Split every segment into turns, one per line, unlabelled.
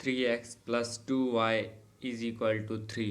3x + 2y = 3.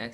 x